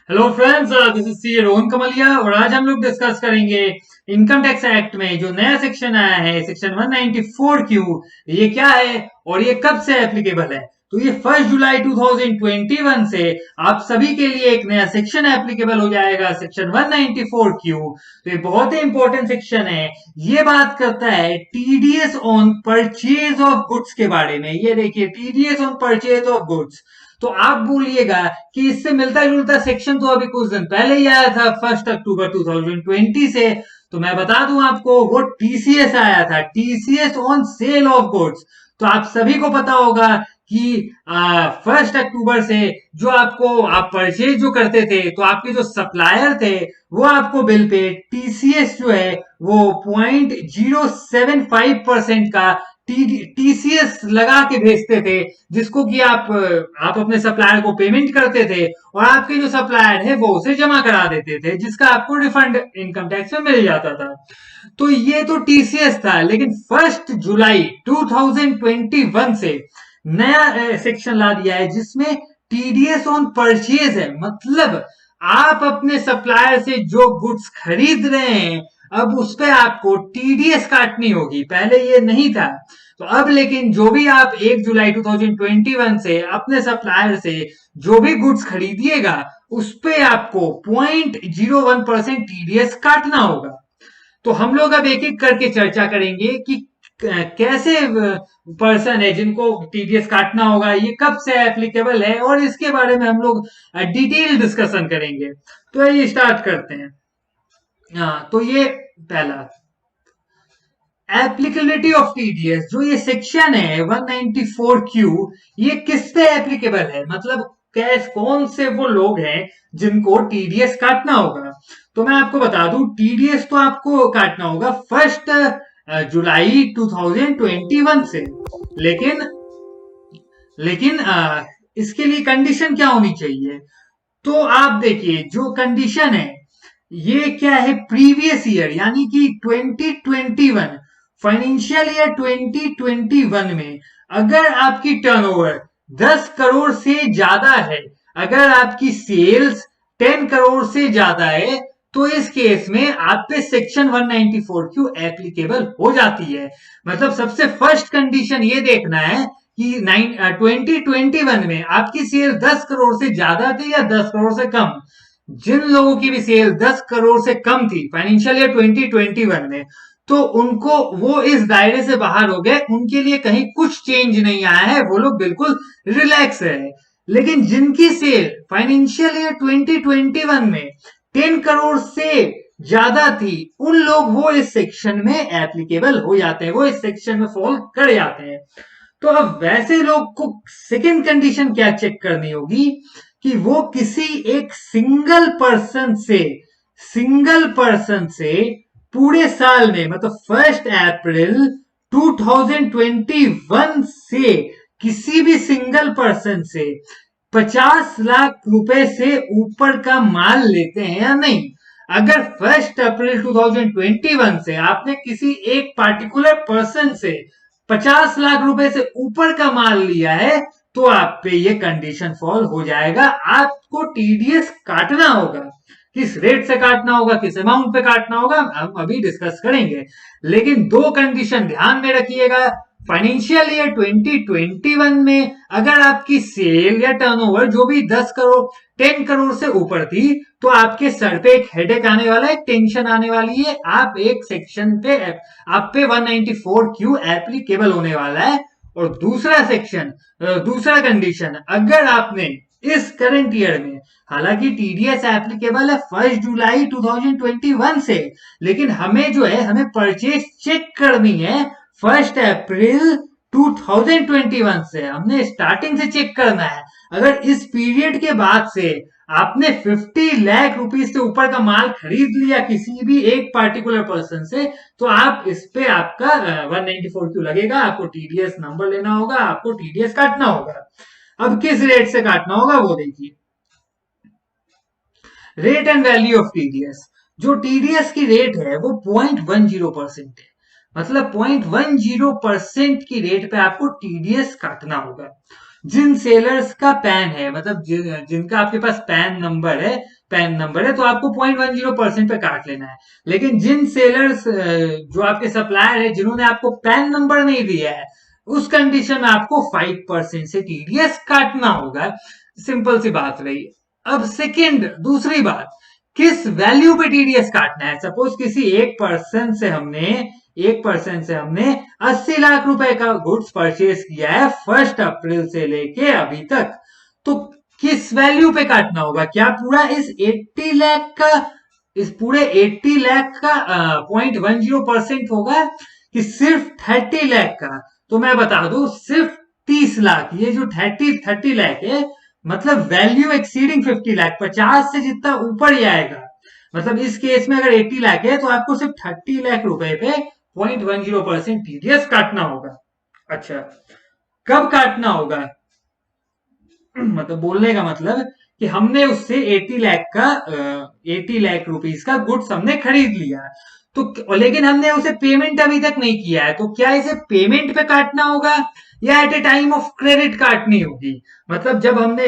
Hello friends, this is C Rohan Kamalia और आज हम लोग डिस्कस करेंगे इनकम टैक्स एक्ट में जो नया सेक्शन आया है, सेक्शन 194 क्यू। ये क्या है और ये कब से एप्लीकेबल है? तो ये 1 जुलाई 2021 से आप सभी के लिए एक नया सेक्शन एप्लीकेबल हो जाएगा, सेक्शन 194 क्यू। तो ये बहुत ही इंपॉर्टेंट सेक्शन है। ये बात करता है TDS on purchase of goods के बारे में। ये देखिए, TDS on purchase of goods. तो आप बोलिएगा कि इससे मिलता जुलता सेक्शन तो अभी कुछ दिन पहले ही आया था, 1 अक्टूबर 2020 से। तो मैं बता दूं आपको, वो टीसीएस आया था, TCS on sale of goods. तो आप सभी को पता होगा कि 1 अक्टूबर से जो आपको आप परचेज जो करते थे, तो आपके जो सप्लायर थे वो आपको बिल पे टीसीएस जो है वो 0.075% का टीसीएस लगा के भेजते थे, जिसको कि आप अपने सप्लायर को पेमेंट करते थे और आपके जो सप्लायर है वो उसे जमा करा देते थे, जिसका आपको रिफंड इनकम टैक्स में मिल जाता था। तो ये तो टीसीएस था, लेकिन 1 जुलाई 2021 से नया सेक्शन ला दिया है जिसमें टीडीएस ऑन परचेज है। मतलब आप अपने सप्लायर से जो गुड्स खरीद रहे हैं, अब उस पे आपको टीडीएस काटनी होगी। पहले ये नहीं था। तो अब लेकिन जो भी आप 1 जुलाई 2021 से अपने सप्लायर से जो भी गुड्स खरीदिएगा, उस पे आपको 0.01% टीडीएस काटना होगा। तो हम लोग अब एक एक करके चर्चा करेंगे कि कैसे पर्सन है जिनको टीडीएस काटना होगा, ये कब से एप्लीकेबल है, और इसके बारे में हम लोग डिटेल डिस्कशन करेंगे। तो ये स्टार्ट करते हैं। हाँ, तो ये पहला एप्लीकेबिलिटी ऑफ टीडीएस, जो ये सेक्शन है 194 क्यू, ये किस पे एप्लीकेबल है? मतलब कैस कौन से वो लोग हैं जिनको टीडीएस काटना होगा। तो मैं आपको बता दूं, टीडीएस तो आपको काटना होगा 1 जुलाई 2021 से। लेकिन लेकिन इसके लिए कंडीशन क्या होनी चाहिए? तो आप देखिए, जो कंडीशन है ये क्या है, प्रीवियस ईयर यानी कि 2021, फाइनेंशियल ईयर 2021 में अगर आपकी टर्नओवर 10 करोड़ से ज्यादा है, अगर आपकी सेल्स 10 करोड़ से ज्यादा है, तो इस केस में आप पे सेक्शन 194 क्यू एप्लीकेबल हो जाती है। मतलब सबसे फर्स्ट कंडीशन ये देखना है कि 2021 में आपकी सेल 10 करोड़ से ज्यादा थी या 10 करोड़ से कम। जिन लोगों की भी सेल 10 करोड़ से कम थी फाइनेंशियल ईयर 2021 में, तो उनको वो इस दायरे से बाहर हो गए, उनके लिए कहीं कुछ चेंज नहीं आया है, वो लोग बिल्कुल रिलैक्स है। लेकिन जिनकी सेल फाइनेंशियल ईयर 2021 में 10 करोड़ से ज्यादा थी, उन लोग वो इस सेक्शन में एप्लीकेबल हो जाते हैं, वो इस सेक्शन में फॉल कर जाते हैं। तो अब वैसे लोग को सेकेंड कंडीशन क्या चेक करनी होगी कि वो किसी एक सिंगल पर्सन से पूरे साल में, मतलब 1 अप्रैल 2021 से किसी भी सिंगल पर्सन से 50 लाख रुपए से ऊपर का माल लेते हैं या नहीं। अगर 1 अप्रैल 2021 से आपने किसी एक पार्टिकुलर पर्सन से 50 लाख रुपए से ऊपर का माल लिया है, तो आप पे ये कंडीशन फॉल हो जाएगा। आपको टीडीएस काटना होगा। किस रेट से काटना होगा, किस अमाउंट पे काटना होगा, हम अभी डिस्कस करेंगे। लेकिन दो कंडीशन ध्यान में रखिएगा। फाइनेंशियल ईयर 2021 में अगर आपकी सेल या टर्नओवर जो भी 10 करोड़ 10 करोड़ से ऊपर थी, तो आपके सर पे एक हेडेक आने वाला है, एक टेंशन आने वाली है। आप एक सेक्शन पे, आप पे 194 क्यू एप्लीकेबल होने वाला है। और दूसरा कंडीशन, अगर आपने इस करंट ईयर में, हालांकि टीडीएस एप्लीकेबल है 1 जुलाई 2021 से, लेकिन हमें जो है, हमें परचेज चेक करनी है 1 अप्रैल 2021 से। हमने स्टार्टिंग से चेक करना है। अगर इस पीरियड के बाद से आपने 50 लाख रुपीज से ऊपर का माल खरीद लिया किसी भी एक पार्टिकुलर पर्सन से, तो आप इस पे आपका 194 क्यू लगेगा, आपको टीडीएस नंबर लेना होगा, आपको टीडीएस काटना होगा। अब किस रेट से काटना होगा वो देखिए। Rate and value of TDS, जो टीडीएस की रेट है वो 0.10% है। मतलब 0.10% की रेट पे आपको टीडीएस काटना होगा। जिन सेलर्स का पैन है, मतलब जिनका आपके पास पैन नंबर है तो आपको 0.10% पे काट लेना है। लेकिन जिन सेलर्स जो आपके सप्लायर है जिन्होंने आपको पैन नंबर नहीं दिया है, उस कंडीशन में आपको 5% से टीडीएस काटना होगा। सिंपल सी बात रही। अब दूसरी बात, किस वैल्यू पे टीडीएस काटना है। सपोज किसी एक पर्सन से हमने 80 लाख रुपए का गुड्स परचेज किया है 1 अप्रैल से लेके अभी तक, तो किस वैल्यू पे काटना होगा? क्या पूरा इस पूरे 80 लाख का 0.10% होगा कि सिर्फ 30 लाख का? तो मैं बता दूं, सिर्फ 30 लाख, ये जो 30 लाख है, मतलब वैल्यू एक्सीडिंग 50 लाख, 50 से जितना ऊपर ही आएगा। मतलब इस केस में अगर 80 लाख है तो आपको सिर्फ 30 लाख रुपए पे 0.10% टीडीएस काटना होगा। अच्छा, कब काटना होगा? मतलब बोलने का मतलब कि हमने उससे 80 लाख रुपीस का गुड्स हमने खरीद लिया, तो लेकिन हमने उसे पेमेंट अभी तक नहीं किया है, तो क्या इसे पेमेंट पे काटना होगा या at a time of credit काटनी होगी? मतलब जब हमने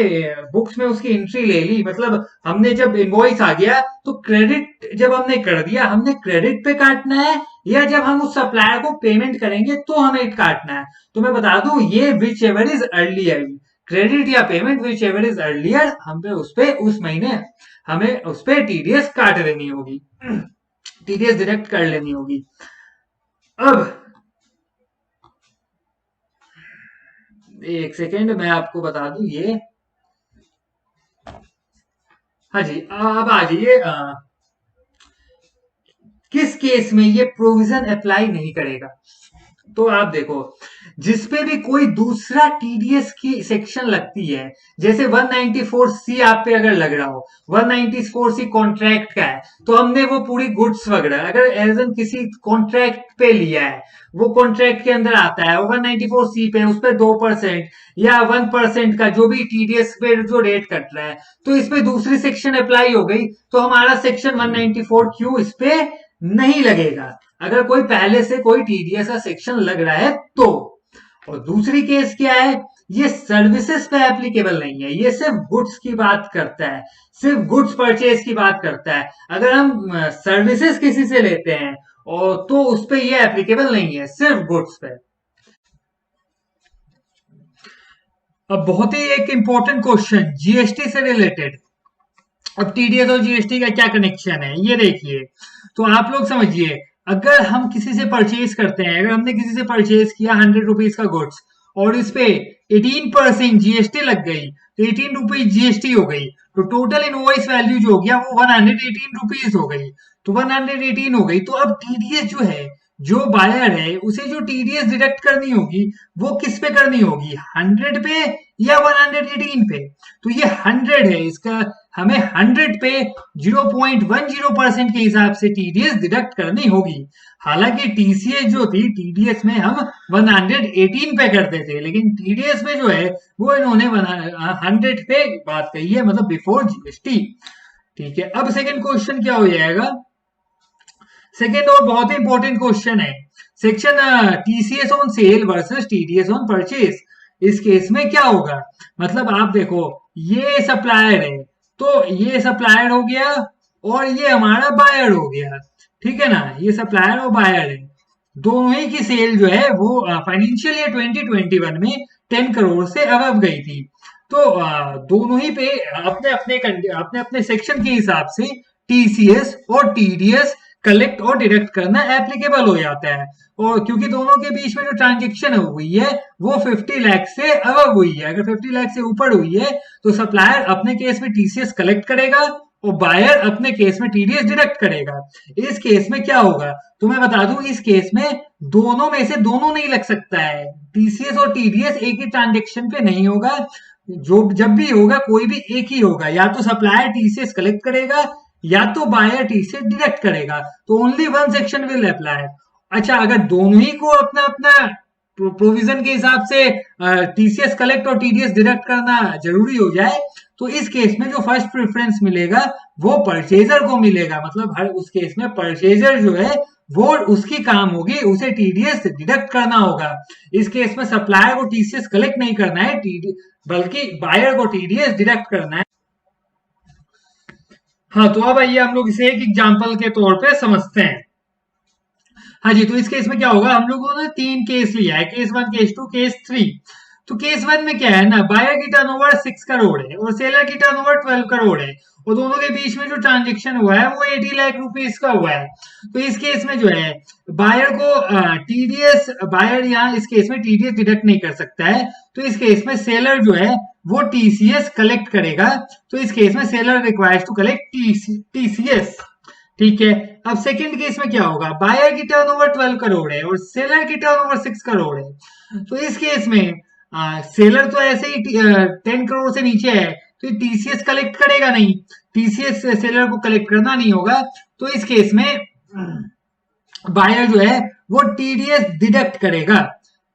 बुक्स में उसकी एंट्री ले ली, मतलब हमने जब इनवॉइस आ गया तो क्रेडिट जब हमने कर दिया, हमने क्रेडिट पे काटना है या जब हम उस सप्लायर को पेमेंट करेंगे तो हमें काटना है? तो मैं बता दूं, ये whichever is earlier, credit या payment whichever is earlier, हम पे उस महीने हमें उस पे टीडीएस काट देनी होगी, टीडीएस डिडक्ट कर लेनी होगी। अब एक सेकेंड मैं आपको बता दूं ये। हाँ जी, अब आ जाइए, किस केस में ये प्रोविजन अप्लाई नहीं करेगा। तो आप देखो, जिसपे भी कोई दूसरा टीडीएस की सेक्शन लगती है, जैसे 194C आप पे अगर लग रहा हो, 194C कॉन्ट्रैक्ट का है, तो हमने वो पूरी गुड्स वगैरह अगर एज एन किसी कॉन्ट्रैक्ट पे लिया है, वो कॉन्ट्रैक्ट के अंदर आता है 194C पे, उस पर 2% या 1% का जो भी टीडीएस पे जो रेट कट रहा है, तो इस पे दूसरी सेक्शन अप्लाई हो गई, तो हमारा सेक्शन 194Q इस पे नहीं लगेगा, अगर कोई पहले से कोई टीडीएस का सेक्शन लग रहा है तो। और दूसरी केस क्या है, ये सर्विसेज पे एप्लीकेबल नहीं है, ये सिर्फ गुड्स की बात करता है, सिर्फ गुड्स परचेज की बात करता है। अगर हम सर्विसेज किसी से लेते हैं और तो उस पे ये एप्लीकेबल नहीं है, सिर्फ गुड्स पे। अब बहुत ही एक इंपॉर्टेंट क्वेश्चन जीएसटी से रिलेटेड। अब टीडीएस और जीएसटी का क्या कनेक्शन है ये देखिए, तो आप लोग समझिए, अगर हम किसी से परचेज करते हैं, अगर हमने किसी से परचेज किया 100 रुपीज का गुड्स और इस पे 18% जीएसटी लग गई, तो 18 रुपीज जीएसटी हो गई, तो टोटल इनवॉइस वैल्यू जो हो गया वो 118 रुपीज हो गई, तो 118 हो गई। तो अब टीडीएस जो है, जो बायर है उसे जो टीडीएस डिडक्ट करनी होगी वो किस पे करनी होगी, 100 पे या 118 पे? तो ये 100 है, इसका हमें 100 पे 0.10% के हिसाब से टीडीएस डिडक्ट करनी होगी। हालांकि टीसीएस जो थी, टीडीएस में हम 118 पे करते थे, लेकिन टीडीएस में जो है वो इन्होंने 100 पे बात कही है, मतलब बिफोर जीएसटी। ठीक है, अब सेकंड क्वेश्चन क्या हो जाएगा? सेकेंड और बहुत ही इंपॉर्टेंट क्वेश्चन है, section TCS on sale versus TDS on purchase. इस केस में क्या होगा? मतलब आप देखो, ये सप्लायर है, तो ये सप्लायर हो गया और ये हमारा बायर हो गया, ठीक है ना, ये सप्लायर और बायर है, दोनों ही की सेल जो है वो फाइनेंशियल ईयर 2021 में 10 करोड़ से अबव गई थी। तो दोनों ही पे अपने अपने अपने सेक्शन के हिसाब से टीसीएस और टीडीएस कलेक्ट और डिडक्ट करना एप्लीकेबल हो जाता है। और क्योंकि दोनों के बीच में जो ट्रांजेक्शन हुई है वो 50 लाख से अबव हुई है, अगर 50 लाख से ऊपर हुई है तो सप्लायर अपने केस में टीसीएस कलेक्ट करेगा और बायर अपने केस में टीडीएस डिडक्ट करेगा। इस केस में क्या होगा, तो मैं बता दूं, इस केस में दोनों में से दोनों नहीं लग सकता है, टीसीएस और टीडीएस एक ही ट्रांजेक्शन पे नहीं होगा, जो जब भी होगा कोई भी एक ही होगा, या तो सप्लायर टीसीएस कलेक्ट करेगा या तो बायर टीसीएस डिडक्ट करेगा, तो only one section will apply. अच्छा, अगर दोनों ही को अपना अपना प्रोविजन के हिसाब से टीसीएस कलेक्ट और टीडीएस डिडक्ट करना जरूरी हो जाए, तो इस केस में जो फर्स्ट प्रेफरेंस मिलेगा वो परचेजर को मिलेगा, मतलब हर उस केस में परचेजर जो है वो उसकी काम होगी उसे टीडीएस डिडक्ट करना होगा। इस केस में सप्लायर को टीसीएस कलेक्ट नहीं करना है, बल्कि बायर को टीडीएस डिडक्ट करना है। हाँ, तो अब आइए हम लोग इसे एक एग्जांपल के तौर पे समझते हैं। हाँ जी, तो इस केस में क्या होगा, हम लोगों ने 3 केस लिया है, केस 1, केस 2, केस 3। तो केस 1 में क्या है ना, बायर की टर्नओवर 6 करोड़ है और सेलर की टर्नओवर 12 करोड़ है, और दोनों के बीच में जो ट्रांजेक्शन हुआ है वो 80 लाख रुपीस का हुआ है। तो इस केस में जो है बायर को टीडीएस, बायर यहाँ इस केस में टीडीएस डिडक्ट नहीं कर सकता है, तो इस केस में सेलर जो है वो टीसीएस कलेक्ट करेगा। तो इस केस में seller requires to collect TCS. ठीक है, अब सेकंड केस में क्या होगा, बायर की टर्नओवर 12 करोड़ है और सेलर की टर्नओवर 6 करोड़ है। तो इस केस में सेलर तो ऐसे ही 10 करोड़ से नीचे है, तो टीसीएस कलेक्ट करेगा नहीं, टीसीएस सेलर को कलेक्ट करना नहीं होगा। तो इस केस में बायर जो है वो टीडीएस डिडक्ट करेगा।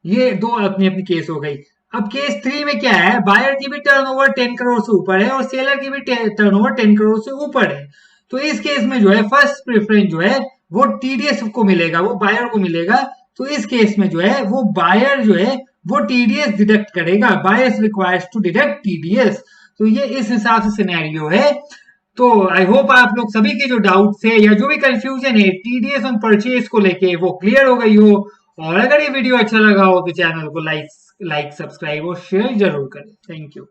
ये दो अपनी अपनी केस हो गई। अब केस 3 में क्या है, बायर की भी टर्नओवर 10 करोड़ से ऊपर है और सेलर की भी टर्नओवर 10 करोड़ से ऊपर है। तो इस केस में जो है फर्स्ट प्रेफरेंस जो है वो टीडीएस को मिलेगा, वो बायर को मिलेगा। तो इस केस में जो है वो बायर जो है वो टीडीएस डिडक्ट करेगा, buyers requires to deduct TDS. तो ये इस हिसाब से सिनेरियो है। तो आई होप आप लोग सभी के जो डाउट्स है या जो भी कंफ्यूजन है टीडीएस ऑन परचेज को लेके वो क्लियर हो गई हो। और अगर ये वीडियो अच्छा लगा हो तो चैनल को लाइक सब्सक्राइब और शेयर जरूर करें। Thank you.